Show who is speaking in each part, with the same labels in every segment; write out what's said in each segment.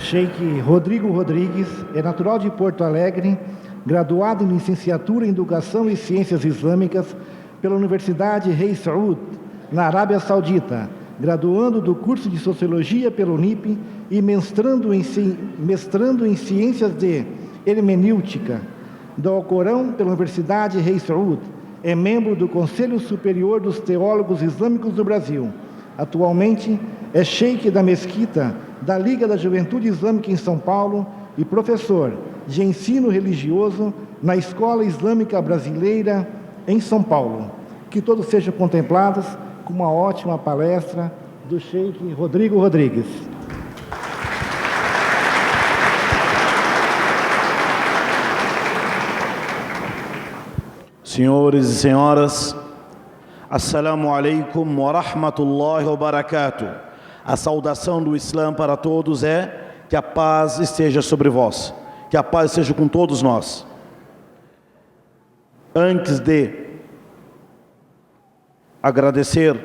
Speaker 1: Sheikh Rodrigo Rodrigues é natural de Porto Alegre, graduado em licenciatura em Educação e Ciências Islâmicas pela Universidade Rei Saud, na Arábia Saudita, graduando do curso de Sociologia pela Unip e mestrando em Ciências de Hermenêutica do Alcorão pela Universidade Rei Saud. É membro do Conselho Superior dos Teólogos Islâmicos do Brasil. Atualmente é sheik da Mesquita da Liga da Juventude Islâmica em São Paulo e professor de ensino religioso na Escola Islâmica Brasileira em São Paulo. Que todos sejam contemplados com uma ótima palestra do sheik Rodrigo Rodrigues.
Speaker 2: Senhores e senhoras, Assalamu alaikum wa rahmatullahi wa barakatuh. A saudação do Islã para todos é que a paz esteja sobre vós, que a paz esteja com todos nós. Antes de agradecer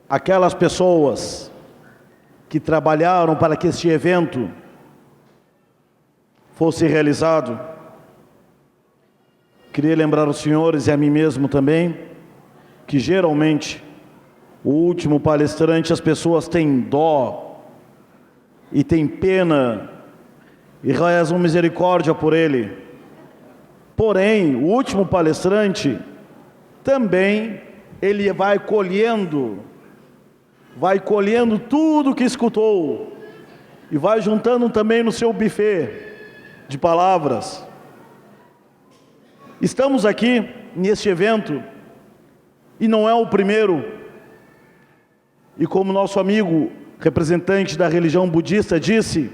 Speaker 2: aquelas pessoas que trabalharam para que este evento fosse realizado, queria lembrar os senhores e a mim mesmo também, que geralmente o último palestrante as pessoas têm dó e têm pena e rezam misericórdia por ele. Porém, o último palestrante também ele vai colhendo tudo que escutou e vai juntando também no seu buffet de palavras. Estamos aqui neste evento e não é o primeiro, e como nosso amigo representante da religião budista disse,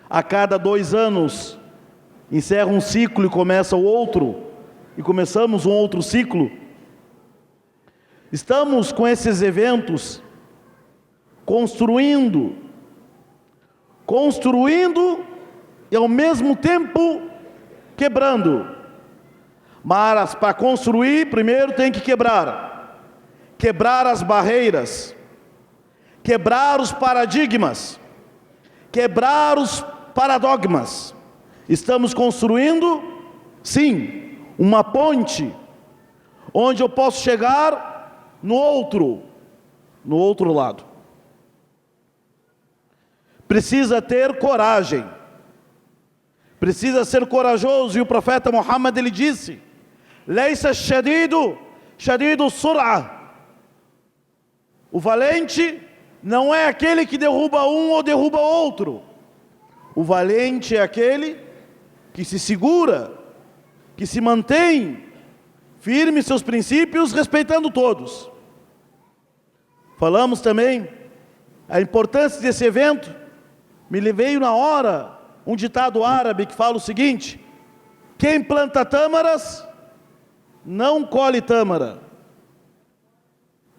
Speaker 2: a cada 2 anos encerra um ciclo e começa o outro, e começamos um outro ciclo. Estamos com esses eventos construindo e ao mesmo tempo quebrando. Mas para construir, primeiro tem que quebrar as barreiras, quebrar os paradigmas, quebrar os paradogmas. Estamos construindo, sim, uma ponte, onde eu posso chegar no outro lado. Precisa ter coragem, precisa ser corajoso, e o profeta Muhammad ele disse: Leisa shadidu sur'a. O valente não é aquele que derruba um ou derruba outro. O valente é aquele que se segura, que se mantém firme em seus princípios, respeitando todos. Falamos também a importância desse evento. Me veio na hora um ditado árabe que fala o seguinte: quem planta tâmaras não colhe tâmara.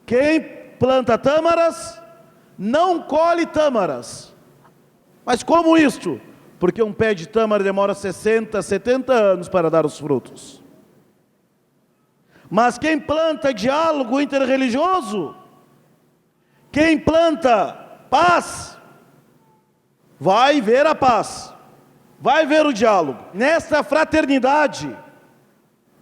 Speaker 2: Quem planta tâmaras não colhe tâmaras. Mas como isto? Porque um pé de tâmara demora 60, 70 anos para dar os frutos. Mas quem planta diálogo interreligioso, quem planta paz, vai ver a paz, vai ver o diálogo. Nesta fraternidade,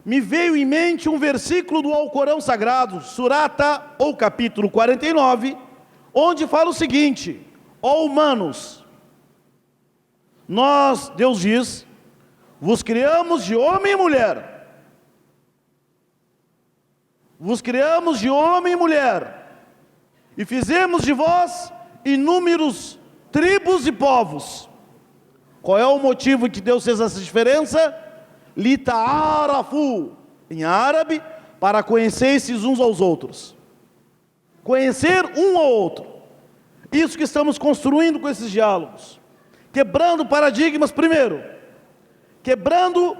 Speaker 2: me veio em mente um versículo do Alcorão Sagrado, Surata, ou capítulo 49, onde fala o seguinte: ó humanos, nós, Deus diz, vos criamos de homem e mulher. Vos criamos de homem e mulher, e fizemos de vós inúmeros tribos e povos. Qual é o motivo que Deus fez essa diferença? Lita'arafu, em árabe, para conhecer-se uns aos outros. Conhecer um ao outro. Isso que estamos construindo com esses diálogos. Quebrando paradigmas primeiro. Quebrando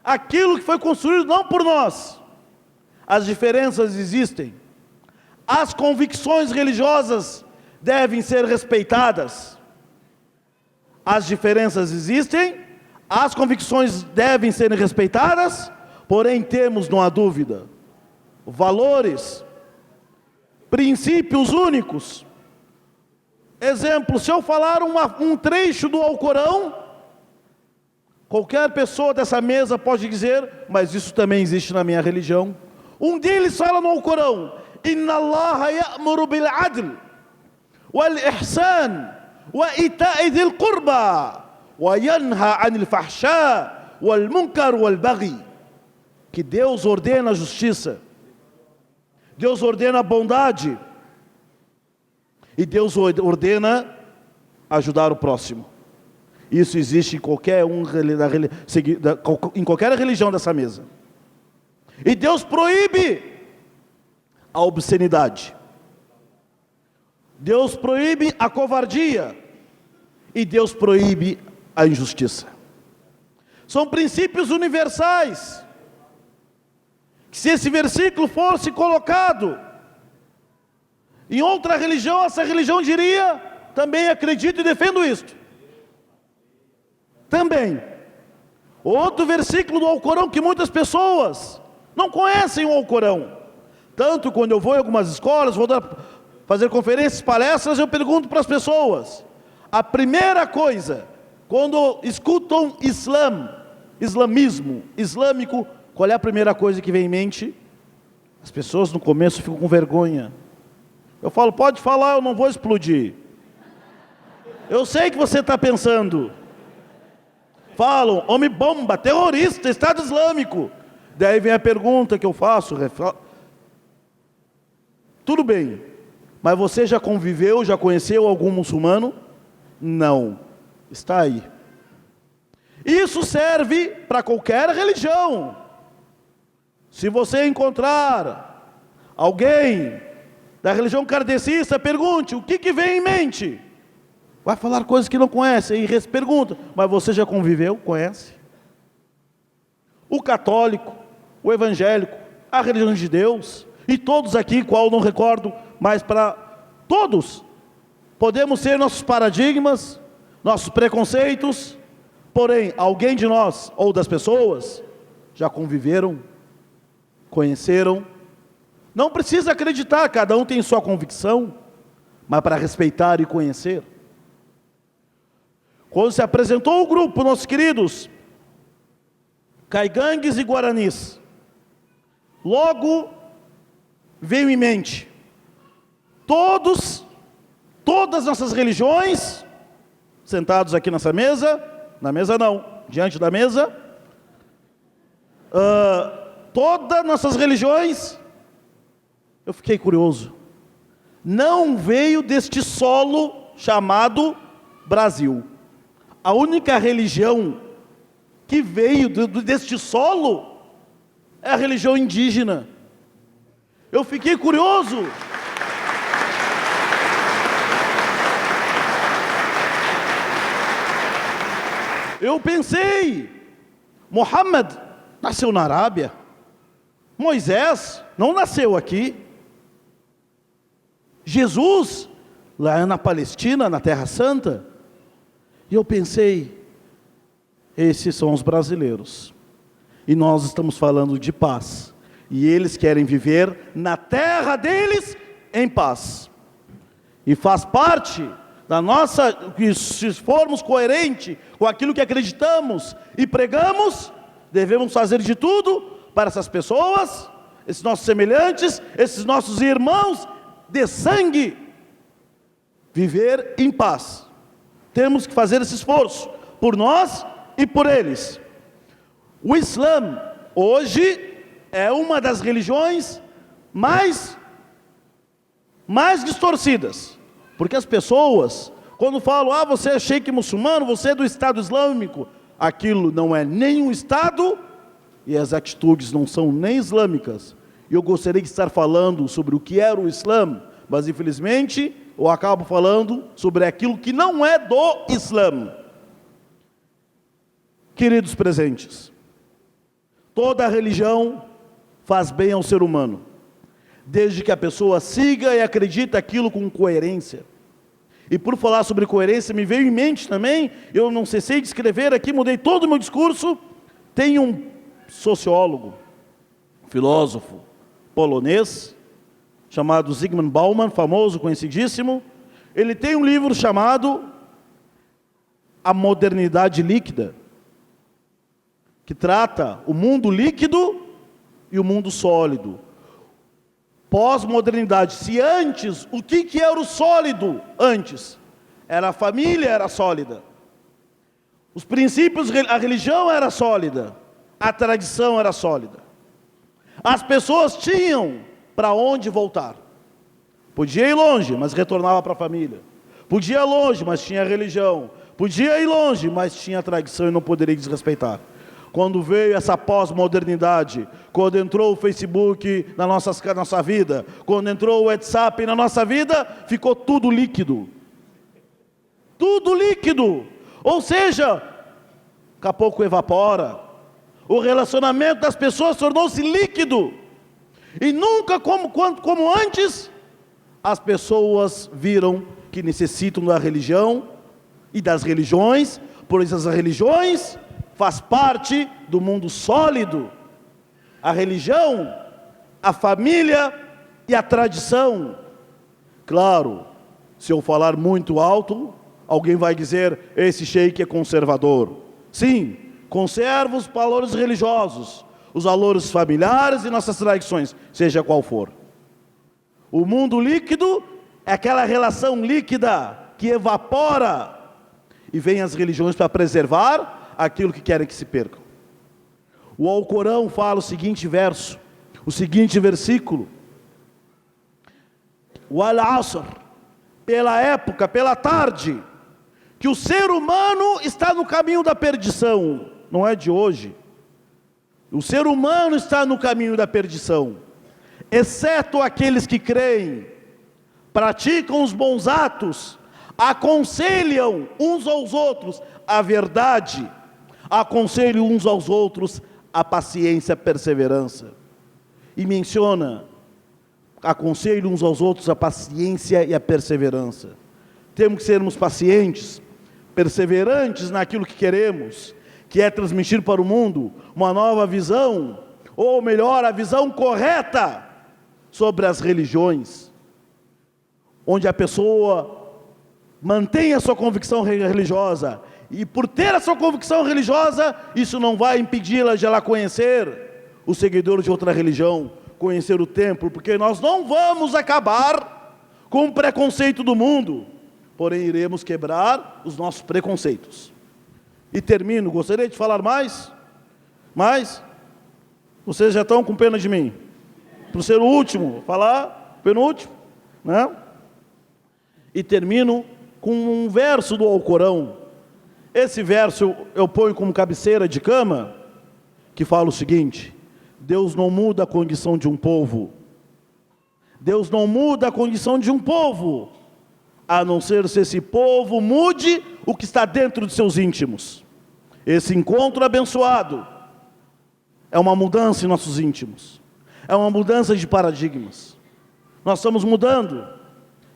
Speaker 2: aquilo que foi construído não por nós. As diferenças existem. As convicções religiosas devem ser respeitadas. As diferenças existem. As convicções devem ser respeitadas, porém temos, não há dúvida, valores, princípios únicos. Exemplo, se eu falar um trecho do Alcorão, qualquer pessoa dessa mesa pode dizer, mas isso também existe na minha religião. Um deles fala no Alcorão: Inna Allah ya'muru bil adl wal ihsan wa ita'i dhil qurba wa yanha 'anil fahsha wal munkar wal baghi. Que Deus ordena a justiça, Deus ordena a bondade, e Deus ordena ajudar o próximo. Isso existe em em qualquer religião dessa mesa. E Deus proíbe a obscenidade, Deus proíbe a covardia, e Deus proíbe a injustiça. São princípios universais, que se esse versículo fosse colocado em outra religião, essa religião diria: também acredito e defendo isto. Também. Outro versículo do Alcorão que muitas pessoas não conhecem o Alcorão. Tanto quando eu vou em algumas escolas, vou fazer conferências, palestras, eu pergunto para as pessoas. A primeira coisa, quando escutam islamismo, islâmico, qual é a primeira coisa que vem em mente? As pessoas no começo ficam com vergonha. Eu falo: pode falar, eu não vou explodir. Eu sei que você está pensando. Falam: homem-bomba, terrorista, Estado Islâmico. Daí vem a pergunta que eu faço. Tudo bem, mas você já conviveu, já conheceu algum muçulmano? Não. Está aí. Isso serve para qualquer religião. Se você encontrar alguém da religião kardecista, pergunte: o que vem em mente? Vai falar coisas que não conhece, e pergunta: mas você já conviveu? Conhece? O católico, o evangélico, a religião de Deus, e todos aqui, qual não recordo, mas para todos, podemos ter nossos paradigmas, nossos preconceitos, porém, alguém de nós, ou das pessoas, já conviveram, conheceram. Não precisa acreditar, cada um tem sua convicção, mas para respeitar e conhecer. Quando se apresentou o grupo, nossos queridos caigangues e guaranis, logo veio em mente todas as nossas religiões, sentados aqui nessa mesa, na mesa não, diante da mesa, todas nossas religiões. Eu fiquei curioso, não veio deste solo chamado Brasil. A única religião que veio deste solo é a religião indígena. Eu fiquei curioso. Eu pensei: Muhammad nasceu na Arábia, Moisés não nasceu aqui, Jesus lá na Palestina, na Terra Santa. E eu pensei: esses são os brasileiros, e nós estamos falando de paz, e eles querem viver na terra deles em paz, e faz parte da nossa, que se formos coerentes com aquilo que acreditamos e pregamos, devemos fazer de tudo para essas pessoas, esses nossos semelhantes, esses nossos irmãos de sangue, viver em paz. Temos que fazer esse esforço por nós e por eles. O Islã hoje é uma das religiões mais distorcidas, porque as pessoas, quando falam: você é sheik muçulmano, você é do Estado Islâmico, aquilo não é nem um Estado, e as atitudes não são nem islâmicas. E eu gostaria de estar falando sobre o que era o Islã, mas infelizmente eu acabo falando sobre aquilo que não é do Islã. Queridos presentes, toda religião faz bem ao ser humano, desde que a pessoa siga e acredite aquilo com coerência. E por falar sobre coerência, me veio em mente também, eu não cessei de escrever aqui, mudei todo o meu discurso. Tem um sociólogo, filósofo polonês, chamado Zygmunt Bauman, famoso, conhecidíssimo. Ele tem um livro chamado A Modernidade Líquida, que trata o mundo líquido e o mundo sólido. Pós-modernidade. Se antes, o que era o sólido antes? Era a família, era sólida. Os princípios, a religião era sólida. A tradição era sólida. As pessoas tinham para onde voltar. Podia ir longe, mas retornava para a família. Podia ir longe, mas tinha religião. Podia ir longe, mas tinha tradição e não poderia desrespeitar. Quando veio essa pós-modernidade, quando entrou o Facebook na nossa vida, quando entrou o WhatsApp na nossa vida, ficou tudo líquido. Tudo líquido. Ou seja, daqui a pouco evapora. O relacionamento das pessoas tornou-se líquido. E nunca como antes, as pessoas viram que necessitam da religião e das religiões, pois as religiões faz parte do mundo sólido. A religião, a família e a tradição. Claro, se eu falar muito alto, alguém vai dizer, esse sheik é conservador. Sim, conserva os valores religiosos, os valores familiares e nossas tradições, seja qual for. O mundo líquido é aquela relação líquida que evapora, e vem as religiões para preservar aquilo que querem que se percam. O Alcorão fala o seguinte verso, o seguinte versículo: Wal Asr, pela época, pela tarde, que o ser humano está no caminho da perdição. Não é de hoje. O ser humano está no caminho da perdição, exceto aqueles que creem, praticam os bons atos, aconselham uns aos outros a verdade, aconselham uns aos outros a paciência, a perseverança. E menciona, aconselham uns aos outros a paciência e a perseverança. Temos que sermos pacientes, perseverantes naquilo que queremos, que é transmitir para o mundo uma nova visão, ou melhor, a visão correta sobre as religiões, onde a pessoa mantém a sua convicção religiosa, e por ter a sua convicção religiosa, isso não vai impedi-la de ela conhecer os seguidores de outra religião, conhecer o templo, porque nós não vamos acabar com o preconceito do mundo, porém iremos quebrar os nossos preconceitos. E termino, gostaria de falar mais, mas vocês já estão com pena de mim, por ser o último, falar, penúltimo, né? E termino com um verso do Alcorão. Esse verso eu ponho como cabeceira de cama, que fala o seguinte: Deus não muda a condição de um povo. Deus não muda a condição de um povo, a não ser se esse povo mude o que está dentro de seus íntimos. Esse encontro abençoado é uma mudança em nossos íntimos, é uma mudança de paradigmas. Nós estamos mudando,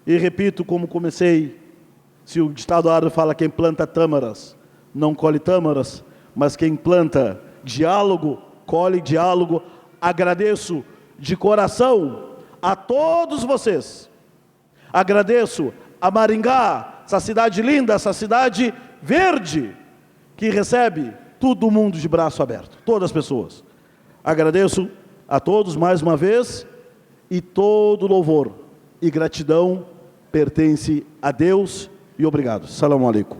Speaker 2: e repito como comecei, se o ditado árabe fala, quem planta tâmaras não colhe tâmaras, mas quem planta diálogo, colhe diálogo. Agradeço de coração a todos vocês, agradeço a Maringá, essa cidade linda, essa cidade verde, que recebe todo mundo de braço aberto, todas as pessoas. Agradeço a todos mais uma vez, e todo louvor e gratidão pertence a Deus, e obrigado. Salam alaikum.